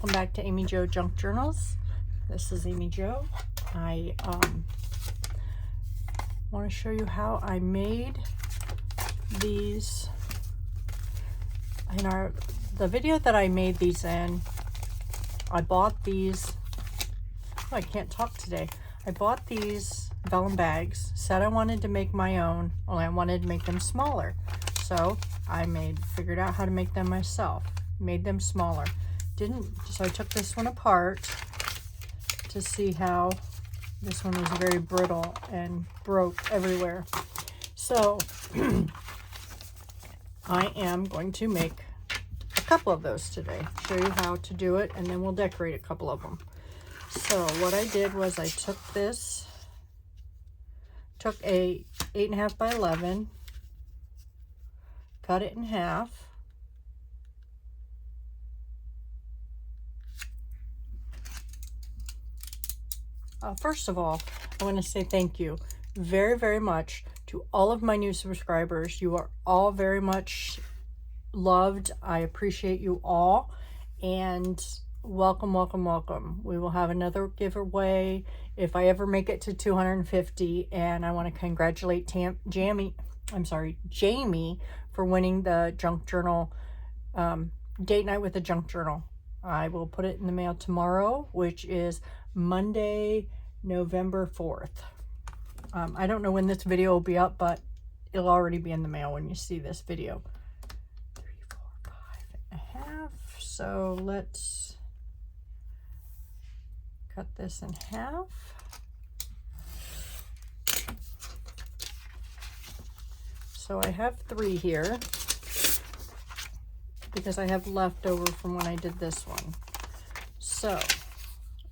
welcome back to Amy Jo Junk Journals. This is Amy Jo. I want to show you how I made these. In the video that I made these in, I bought these. Oh, I can't talk today. I bought these vellum bags, said I wanted to make my own, only I wanted to make them smaller. So I figured out how to make them myself, made them smaller. So I took this one apart to see how this one was very brittle and broke everywhere. So I am going to make a couple of those today, show you how to do it, and then we'll decorate a couple of them. So what I did was I took a 8.5 by 11, cut it in half, first of all, I want to say thank you very, very much to all of my new subscribers. You are all very much loved. I appreciate you all, and welcome, welcome, welcome. We will have another giveaway if I ever make it to 250, and I want to congratulate Jamie for winning the Junk Journal date night with the Junk Journal. I will put it in the mail tomorrow, which is Monday, November 4th. I don't know when this video will be up, but it'll already be in the mail when you see this video. 3, 4, 5.5. So let's cut this in half. So I have 3 here because I have leftover from when I did this one. So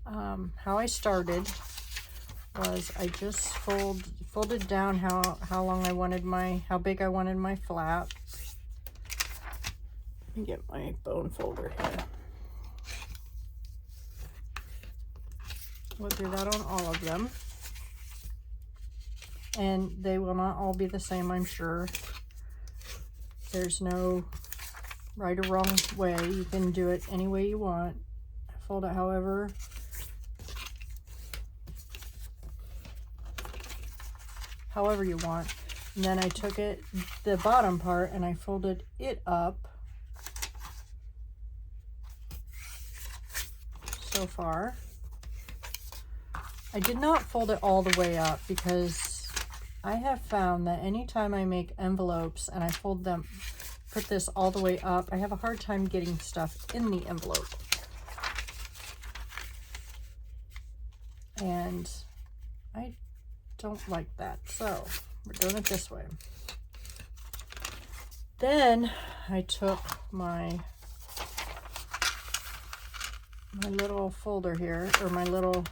how I started was I just folded down how long I wanted how big I wanted my flap. Let me get my bone folder here. We'll do that on all of them. And they will not all be the same, I'm sure. There's no right or wrong way. You can do it any way you want. Fold it however you want. And then I took the bottom part, and I folded it up so far. I did not fold it all the way up because I have found that anytime I make envelopes and I put this all the way up, I have a hard time getting stuff in the envelope. And I don't like that. So we're doing it this way. Then I took my little folder here, or my little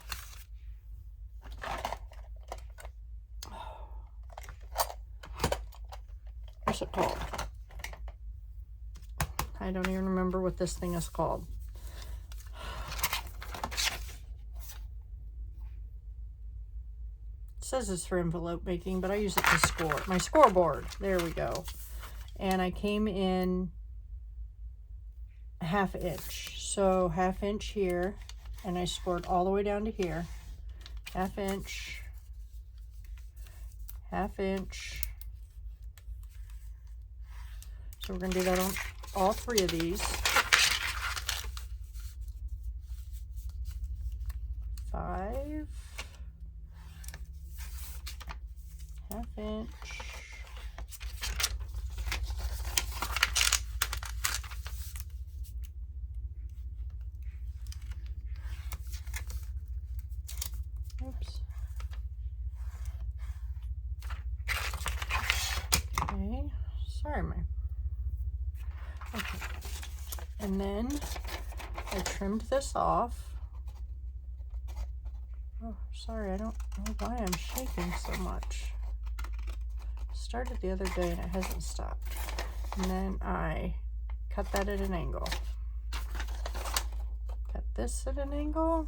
what's it called? I don't even remember what this thing is called. It says it's for envelope making, but I use it to score. My scoreboard. There we go. And I came in 1/2 inch. So 1/2 inch here, and I scored all the way down to here. 1/2 inch, 1/2 inch. So we're going to do that on all 3 of these. 5, 1/2 inch. Oops. Okay. Sorry, okay. And then I trimmed this off. Oh, sorry, I don't know why I'm shaking so much. Started the other day and it hasn't stopped. And then I cut that at an angle. Cut this at an angle.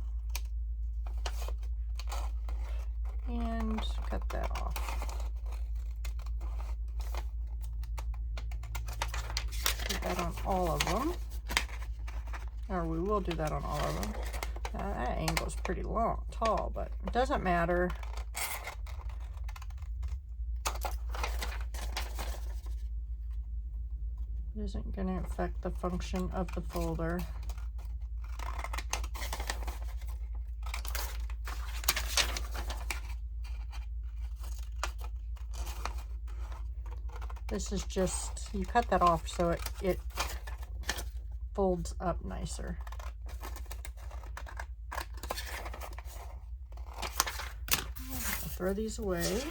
And cut that off. Do that on all of them. or we will do that on all of them. That angle's pretty tall, but it doesn't matter. It isn't going to affect the function of the folder. This is just, you cut that off so it folds up nicer. I'll throw these away.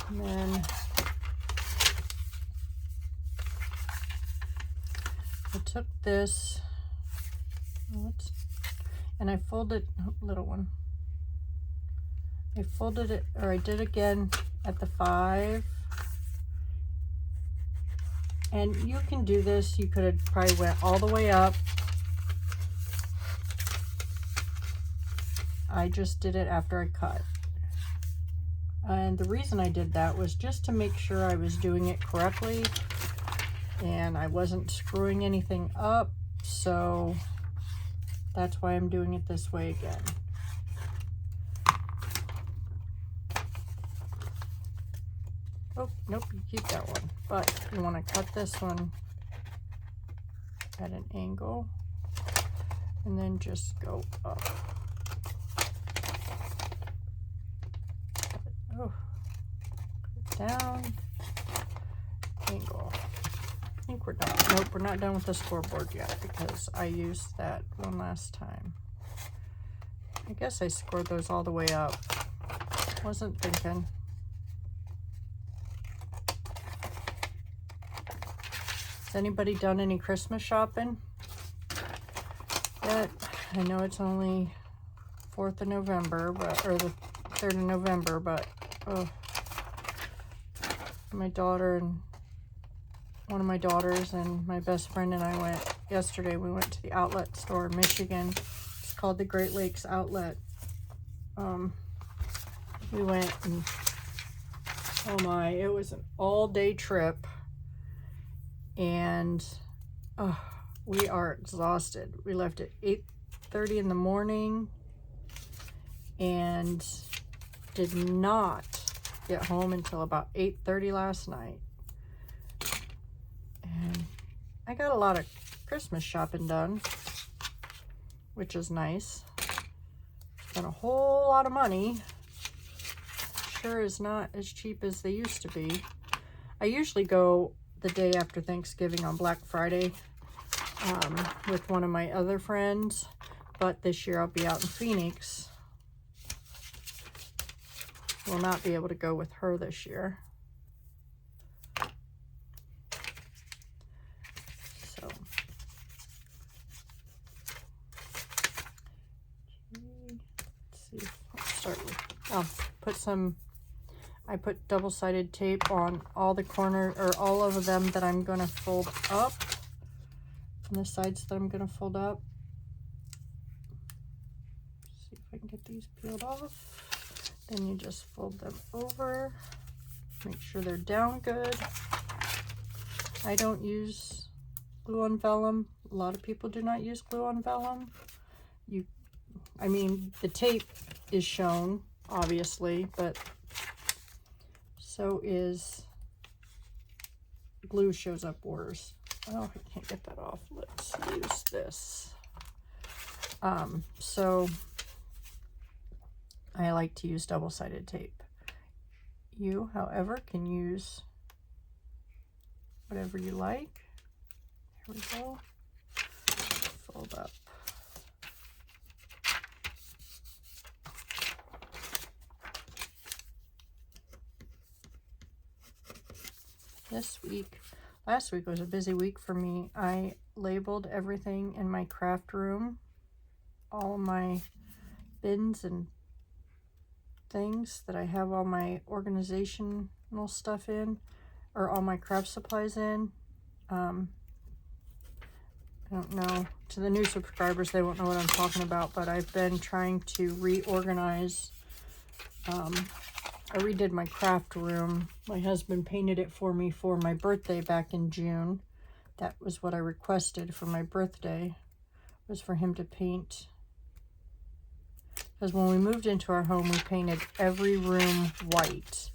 And then I took this, and I folded, little one. I folded it, or I did again at the 5. And you can do this, you could have probably went all the way up. I just did it after I cut. And the reason I did that was just to make sure I was doing it correctly and I wasn't screwing anything up. So that's why I'm doing it this way again. Oh, nope, you keep that one. But you want to cut this one at an angle and then just go up. Oh, down, angle. I think we're done. Nope, we're not done with the scoreboard yet because I used that one last time. I guess I scored those all the way up. Wasn't thinking. Has anybody done any Christmas shopping yet? I know it's only 4th of November, or the 3rd of November, but oh, my daughter and one of my daughters and my best friend and I went yesterday. We went to the outlet store in Michigan. It's called the Great Lakes Outlet. We went and oh my, it was an all-day trip. And we are exhausted. We left at 8:30 in the morning and did not get home until about 8:30 last night. And I got a lot of Christmas shopping done, which is nice. Spent a whole lot of money. Sure is not as cheap as they used to be. I usually go the day after Thanksgiving on Black Friday with one of my other friends, but this year I'll be out in Phoenix. Will not be able to go with her this year. So let's see. I'll start with, I put double-sided tape on all the corner, or all of them that I'm going to fold up, and the sides that I'm going to fold up. See if I can get these peeled off. Then you just fold them over. Make sure they're down good. I don't use glue on vellum. A lot of people do not use glue on vellum. I mean, the tape is shown, obviously, but so is glue, shows up worse. Oh, I can't get that off. Let's use this. So I like to use double-sided tape. You, however, can use whatever you like. Here we go. Fold up. Last week was a busy week for me. I labeled everything in my craft room, all my bins and things that I have all my organizational stuff in, or all my craft supplies in. I don't know, to the new subscribers, they won't know what I'm talking about, but I've been trying to reorganize I redid my craft room. My husband painted it for me for my birthday back in June. That was what I requested for my birthday, was for him to paint. Because when we moved into our home, we painted every room white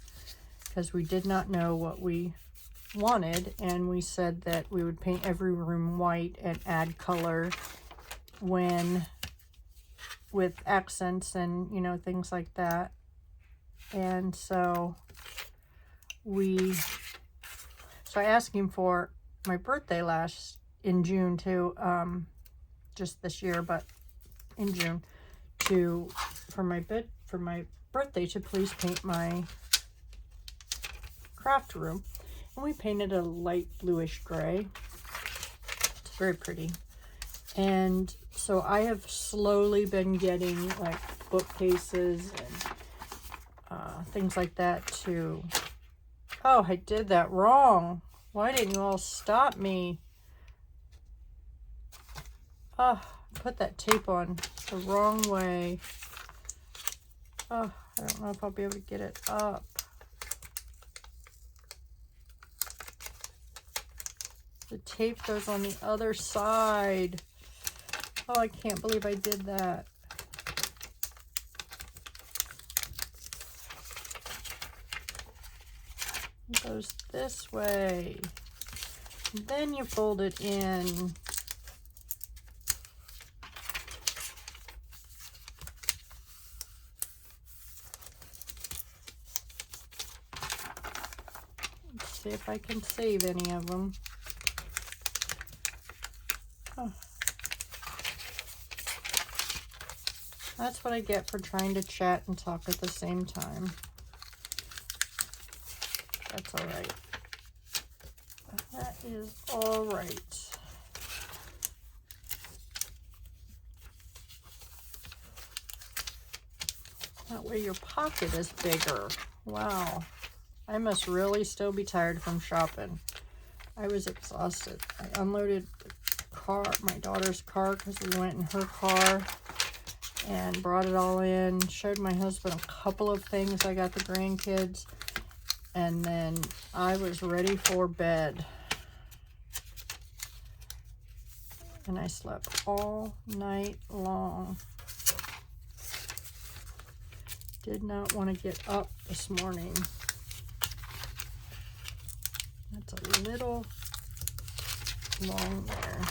because we did not know what we wanted, and we said that we would paint every room white and add color when with accents and, you know, things like that. And so I asked him for my birthday in June too, just this year, but in June, for my birthday to please paint my craft room. And we painted a light bluish gray. It's very pretty. And so I have slowly been getting like bookcases and things like that too. Oh, I did that wrong. Why didn't you all stop me? Oh, put that tape on the wrong way. Oh, I don't know if I'll be able to get it up. The tape goes on the other side. Oh, I can't believe I did that. It goes this way. Then you fold it in. Let's see if I can save any of them. Oh. That's what I get for trying to chat and talk at the same time. That's all right. That is all right. That way your pocket is bigger. Wow. I must really still be tired from shopping. I was exhausted. I unloaded the car, my daughter's car, because we went in her car and brought it all in. Showed my husband a couple of things I got the grandkids. And then I was ready for bed. And I slept all night long. Did not want to get up this morning. That's a little long there.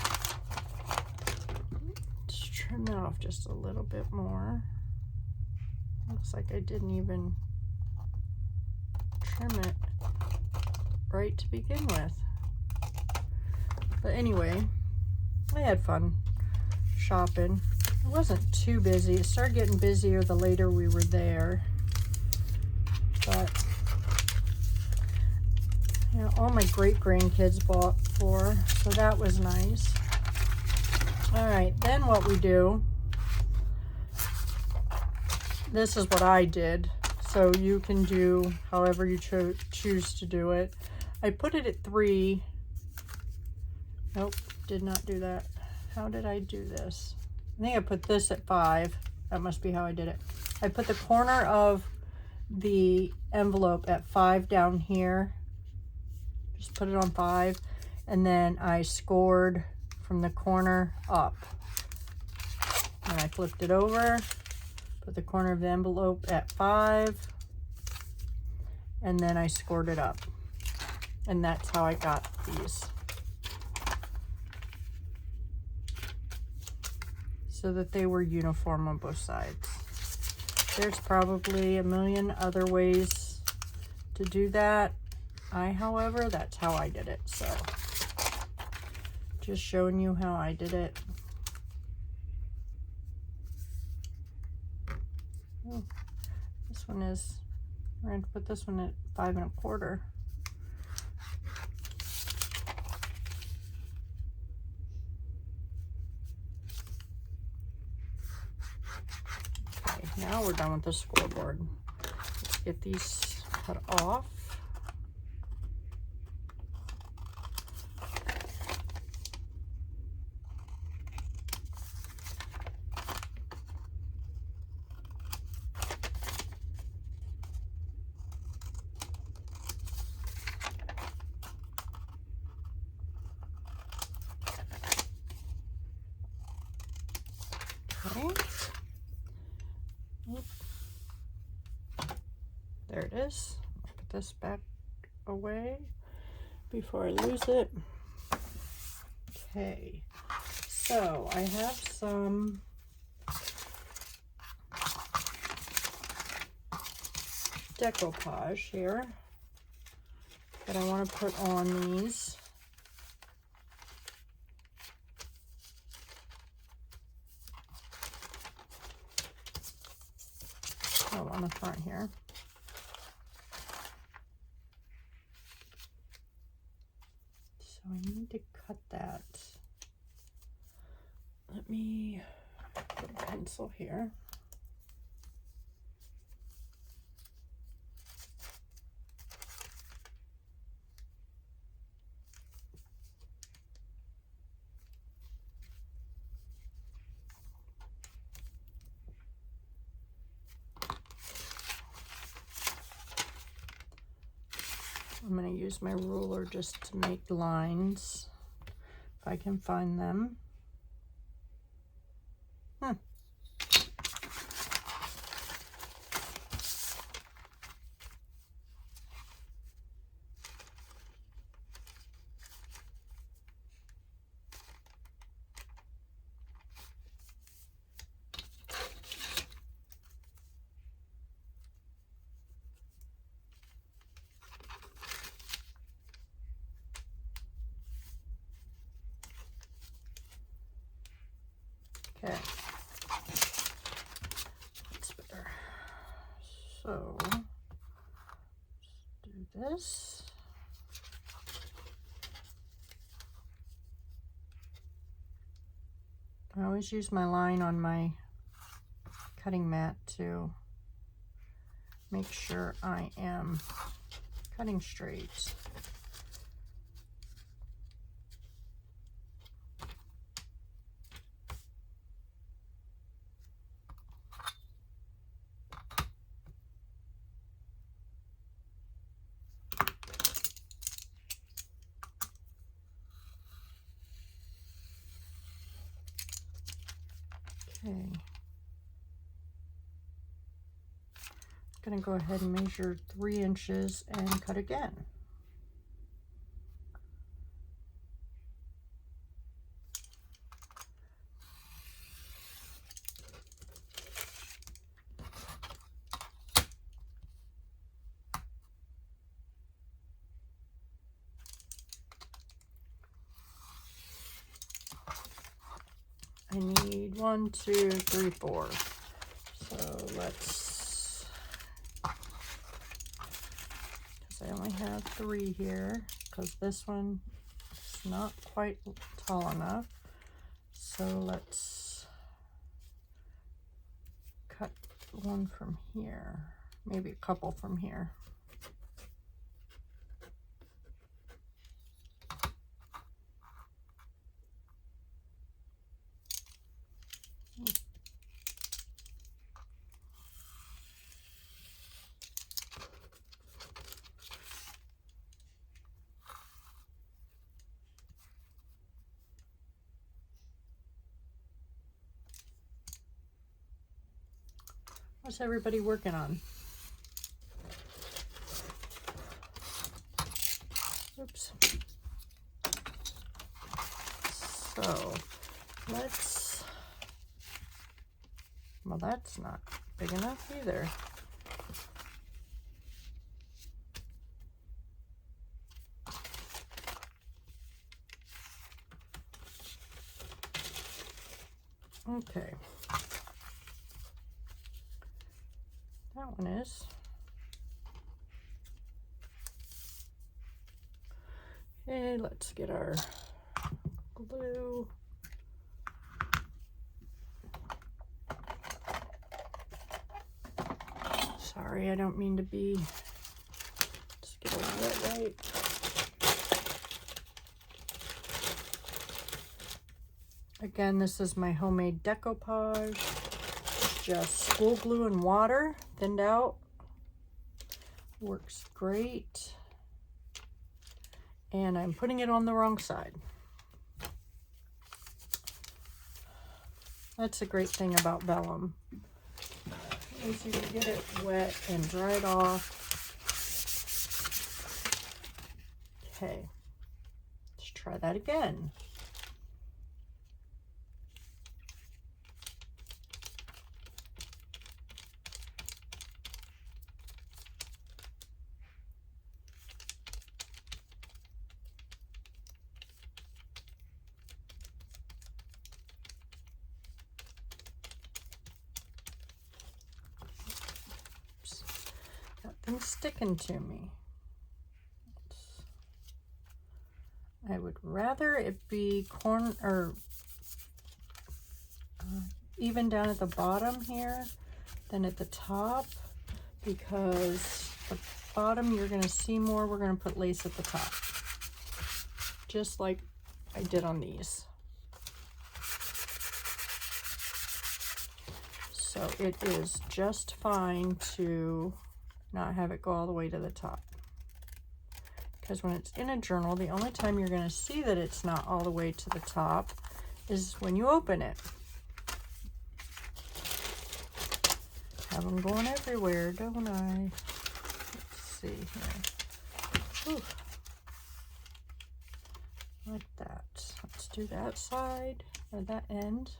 Let's trim that off just a little bit more. Looks like I didn't even trim it right to begin with. But anyway, I had fun shopping. It wasn't too busy. It started getting busier the later we were there. But you know, all my great grandkids bought for, so that was nice. All right, then what we do, this is what I did. So you can do however you choose to do it. I put it at 3. Nope, did not do that. How did I do this? I think I put this at 5. That must be how I did it. I put the corner of the envelope at 5 down here. Just put it on 5. And then I scored from the corner up. And I flipped it over. Put the corner of the envelope at 5, and then I scored it up. And that's how I got these. So that they were uniform on both sides. There's probably a million other ways to do that. However, that's how I did it. So, just showing you how I did it. Oh, this one is, we're going to put this one at 5 1/4. Okay, now we're done with the scoreboard. Let's get these cut off. this. Put this back away before I lose it. Okay, so I have some decoupage here that I want to put on these. Oh, on the front here. So I need to cut that. Let me put a pencil here. I'm going to use my ruler just to make lines, if I can find them. Okay, that's better. So, let's do this. I always use my line on my cutting mat to make sure I am cutting straight. Okay. I'm going to go ahead and measure 3 inches and cut again. I need 1, 2, 3, 4. So let's, because I only have 3 here, because this one is not quite tall enough. So let's cut one from here, maybe a couple from here. What's everybody working on? Oops. So let's, well, that's not big enough either. Okay. That one is. Okay, let's get our glue. Sorry, I don't mean to be, just get over that right. Again, this is my homemade decoupage. Just school glue and water, thinned out. Works great. And I'm putting it on the wrong side. That's a great thing about vellum, is you can get it wet and dried off Okay, let's try that again. Got them sticking to me. I would rather it be even down at the bottom here than at the top, because the bottom you're going to see more. We're going to put lace at the top, just like I did on these. So it is just fine to not have it go all the way to the top. Because when it's in a journal, the only time you're going to see that it's not all the way to the top is when you open it. Have them going everywhere, don't I? Let's see here. Ooh. Like that. Let's do that side, or that end.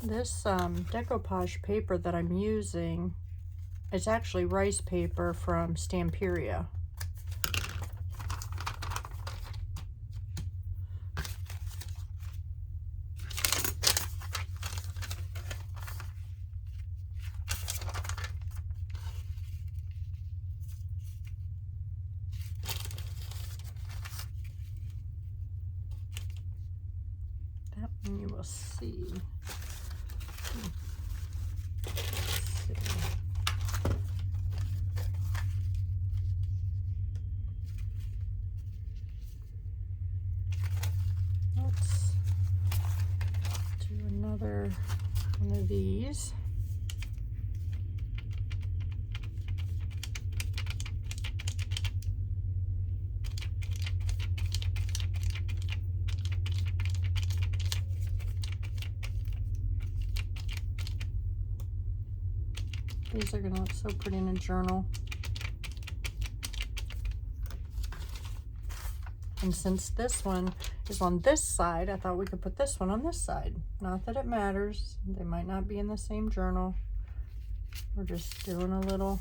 This decoupage paper that I'm using is actually rice paper from Stamperia. That one you will see. Let's do another one of these. These are going to look so pretty in a journal. And since this one is on this side, I thought we could put this one on this side. Not that it matters. They might not be in the same journal. We're just doing a little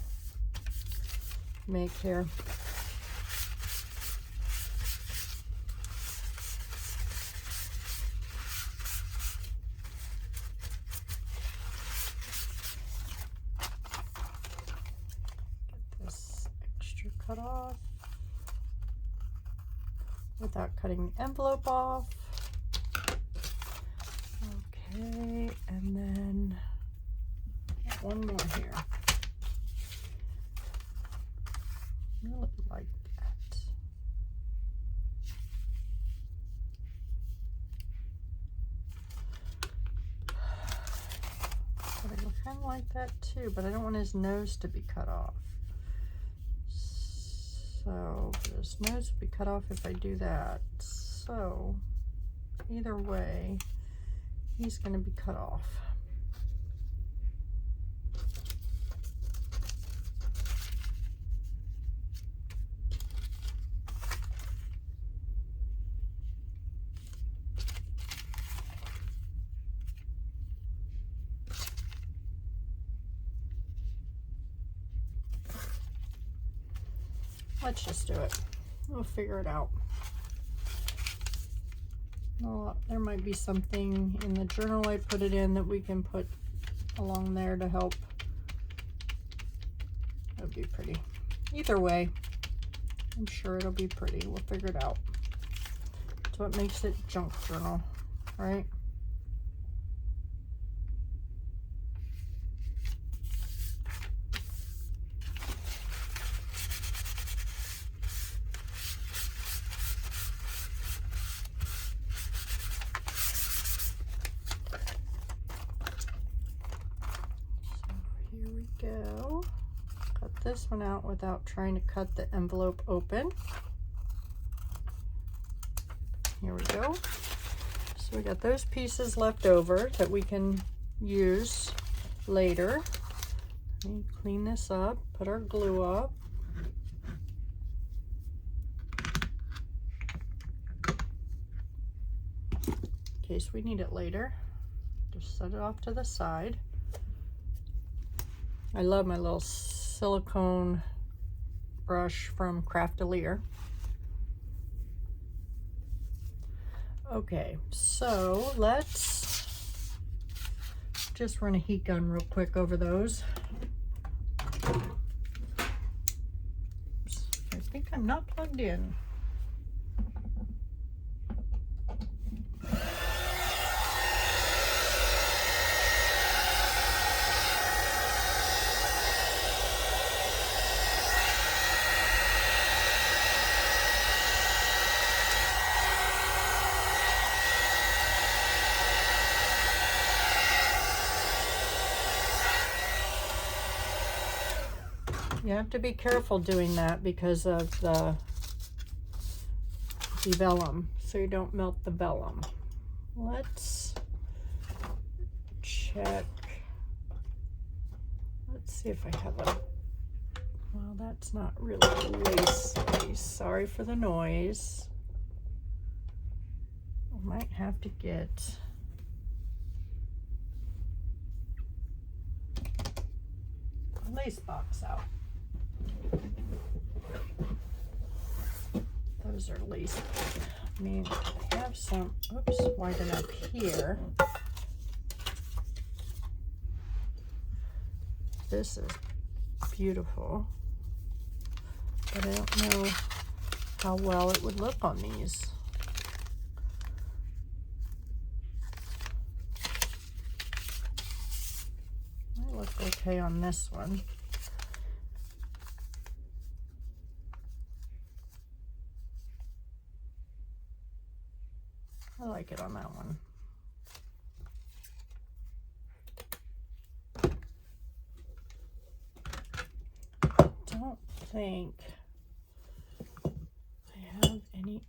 make here. Cut off without cutting the envelope off. Okay, and then one more here. Really like that. But I kind of like that too, but I don't want his nose to be cut off. So his nose will be cut off if I do that. So either way, he's going to be cut off. Let's just do it. We'll figure it out. Well, there might be something in the journal I put it in that we can put along there to help. That'd be pretty. Either way, I'm sure it'll be pretty. We'll figure it out. That's what makes it junk journal, right? Go. Cut this one out without trying to cut the envelope open. Here we go. So we got those pieces left over that we can use later. Let me clean this up, put our glue up. In case we need it later. Just set it off to the side. I love my little silicone brush from Craftelier. Okay, so let's just run a heat gun real quick over those. Oops, I think I'm not plugged in. You have to be careful doing that because of the vellum, so you don't melt the vellum. Let's check. Let's see if I have a, well, that's not really lace. Sorry for the noise. I might have to get a lace box out. Those are lacy. I mean, I have some, oops, widen up here. This is beautiful, but I don't know how well it would look on these. Might look okay on this one. I like it on that one. I don't think I have any,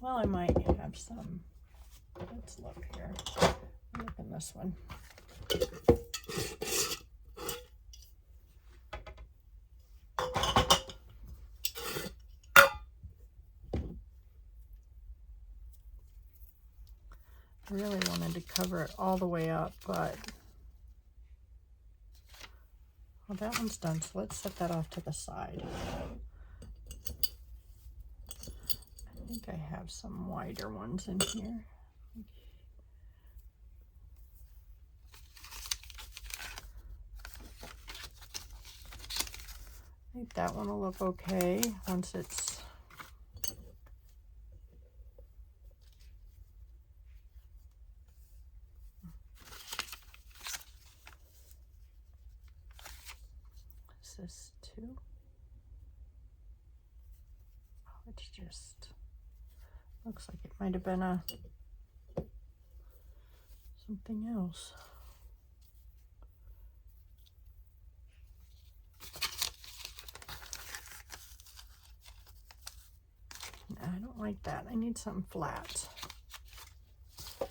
well, I might have some. Let's look here. Look in this one. I really wanted to cover it all the way up, but well, that one's done, so let's set that off to the side. I think I have some wider ones in here. I think that one will look okay once it's this too. Oh, it's just looks like it might have been a something else. I don't like that. I need something flat. I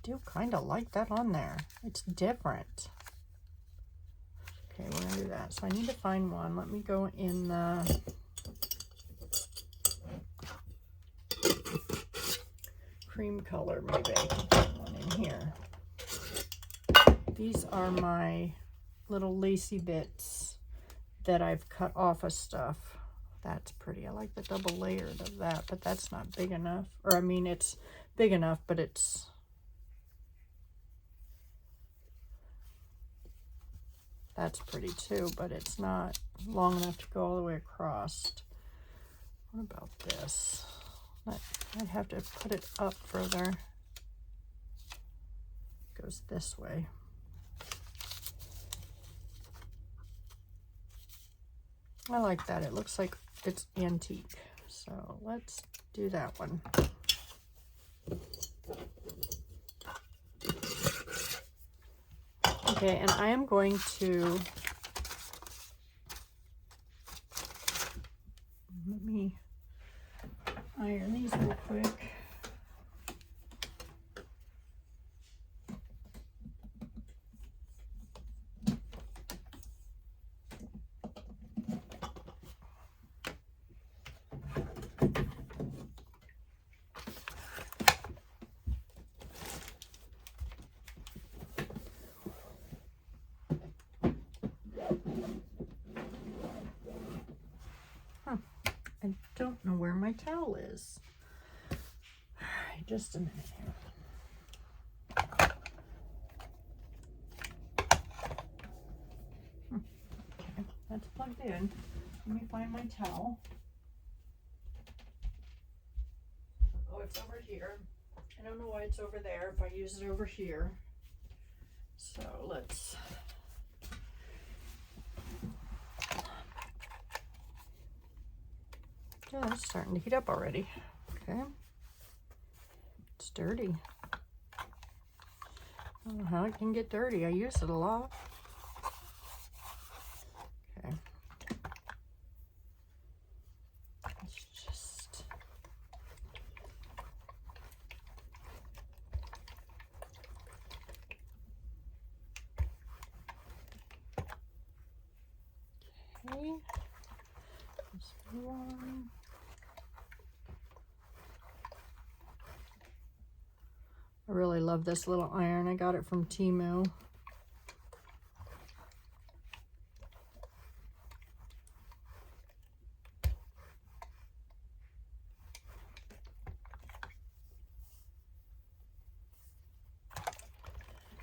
do kind of like that on there. It's different. Okay, we're gonna do that. So I need to find one. Let me go in the cream color, maybe. One in here. These are my little lacy bits that I've cut off of stuff. That's pretty. I like the double layered of that, but that's not big enough. Or I mean, it's big enough, but that's pretty too, but it's not long enough to go all the way across. What about this? I'd have to put it up further. It goes this way. I like that. It looks like it's antique. So let's do that one. Okay, and I am going to, let me iron these real quick. I don't know where my towel is. All right, just a minute here. Okay, that's plugged in. Let me find my towel. Oh, it's over here. I don't know why it's over there if I use it over here. So let's... Oh, it's starting to heat up already. Okay. It's dirty. I don't know how it can get dirty. I use it a lot. Okay. Let's just... Okay. This one. I really love this little iron. I got it from Temu.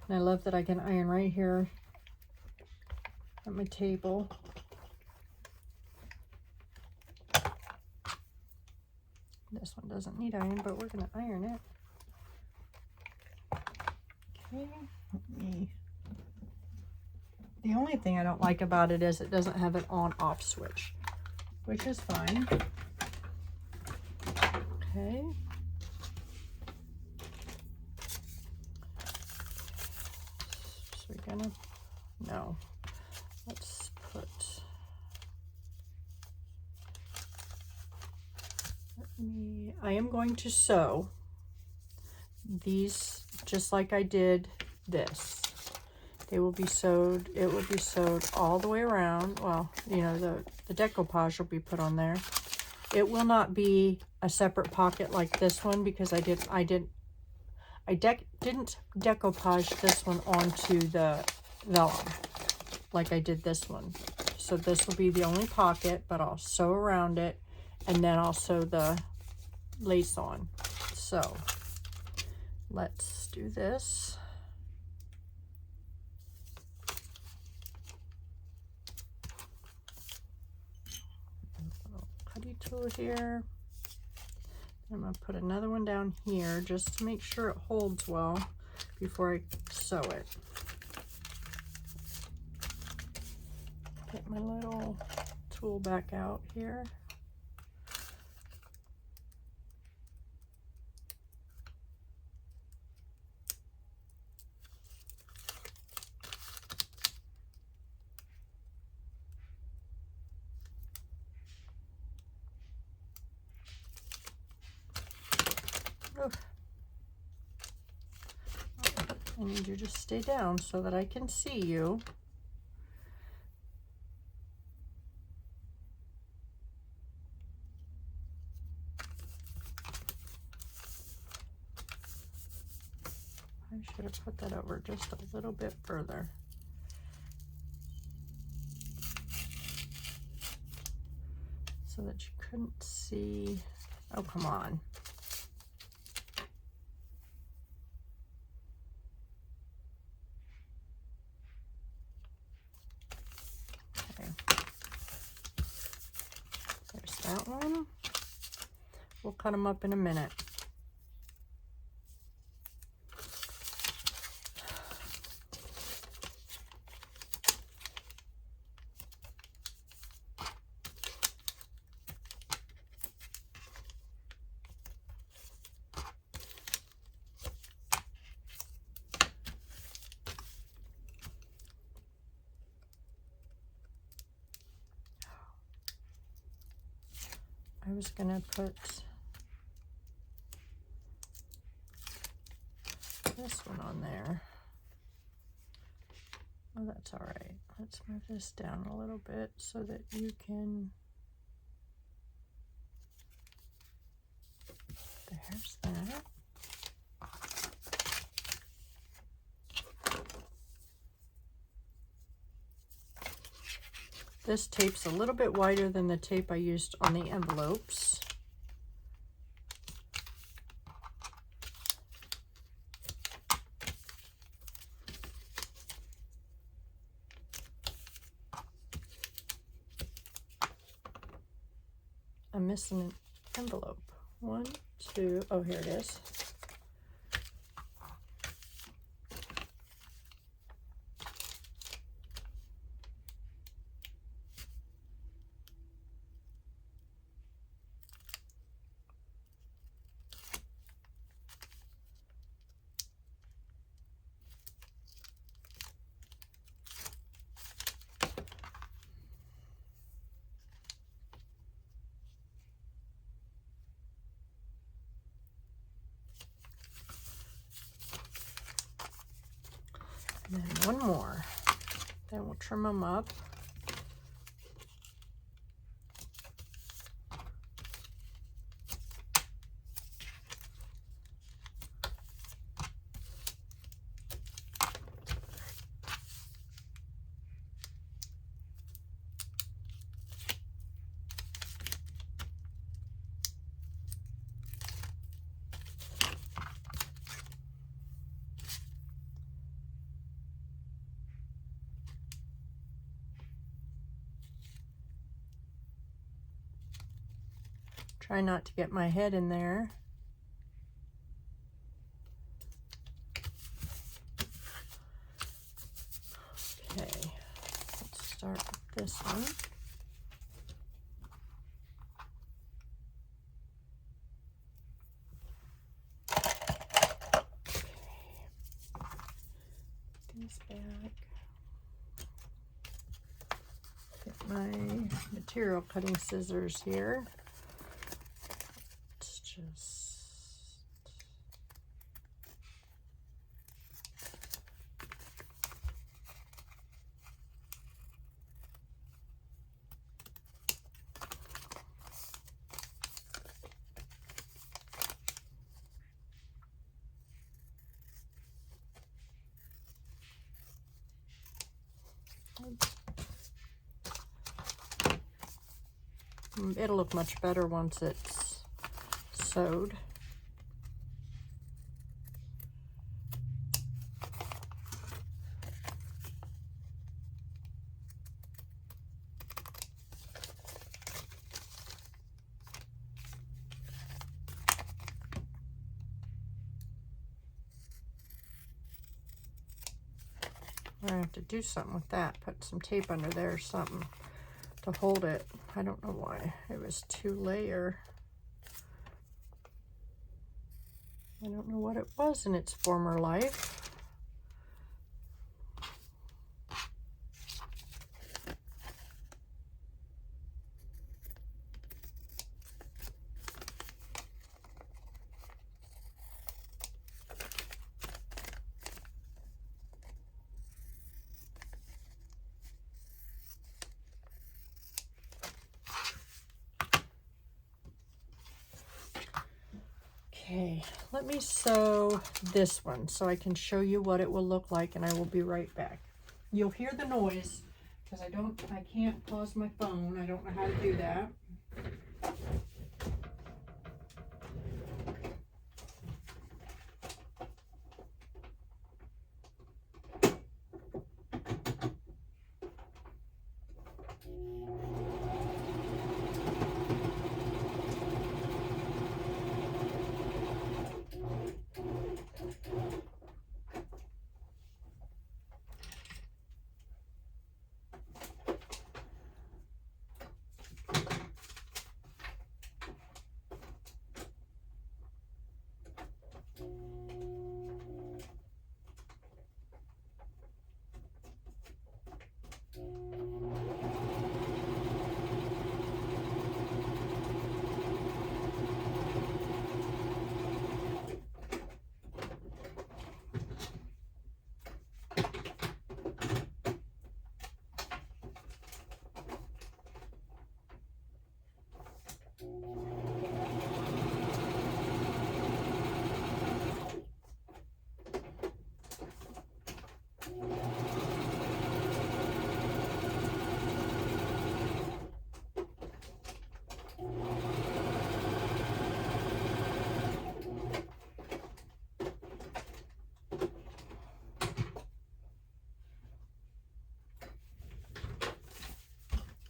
And I love that I can iron right here at my table. This one doesn't need iron, but we're going to iron it. Okay, the only thing I don't like about it is it doesn't have an on-off switch, which is fine. Okay. So we're gonna, no, let's put, I am going to sew these just like I did this. They will be sewed, it will be sewed all the way around. Well, you know, the decoupage will be put on there. It will not be a separate pocket like this one because I didn't decoupage this one onto the vellum like I did this one. So this will be the only pocket, but I'll sew around it and then I'll sew the lace on. So let's do this. Cutty tool here. I'm going to put another one down here just to make sure it holds well before I sew it. Get my little tool back out here. I need you to stay down so that I can see you. I should have put that over just a little bit further. so that you couldn't see. Oh, come on. Okay. There's that one. We'll cut them up in a minute. I was gonna put this one on there. Oh, that's all right. Let's move this down a little bit so that you can, there's that. This tape's a little bit wider than the tape I used on the envelopes. I'm missing an envelope. 1, 2, oh, here it is. And then one more. Then we'll trim them up. Try not to get my head in there. Okay, let's start with this one. Okay. These back. Get my material cutting scissors here. It'll look much better once it's sewed. I have to do something with that, put some tape under there or something to hold it. I don't know why it was 2-layer. I don't know what it was in its former life. Okay, let me sew this one so I can show you what it will look like, and I will be right back. You'll hear the noise because I can't pause my phone. I don't know how to do that.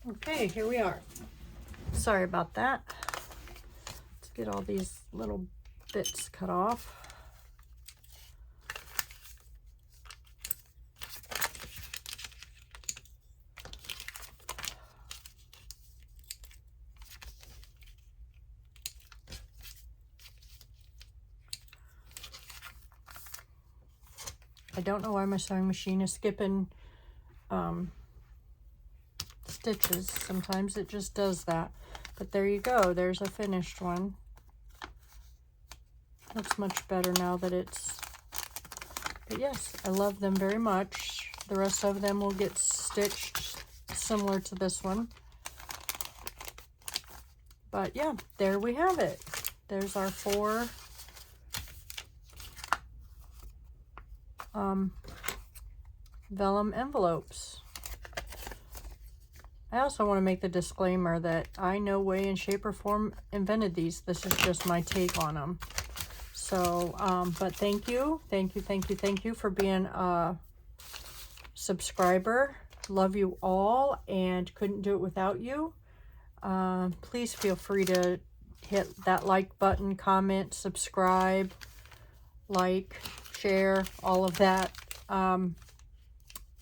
Okay, here we are. Sorry about that. Let's get all these little bits cut off. I don't know why my sewing machine is skipping stitches. Sometimes it just does that. But there you go. There's a finished one. Looks much better now that it's... But yes, I love them very much. The rest of them will get stitched similar to this one. But yeah, there we have it. There's our 4 vellum envelopes. I also want to make the disclaimer that I no way in shape or form invented these. This is just my take on them. So, but thank you for being a subscriber. Love you all and couldn't do it without you. Please feel free to hit that like button, comment, subscribe, like, share, all of that.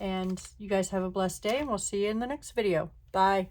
And you guys have a blessed day, and we'll see you in the next video. Bye.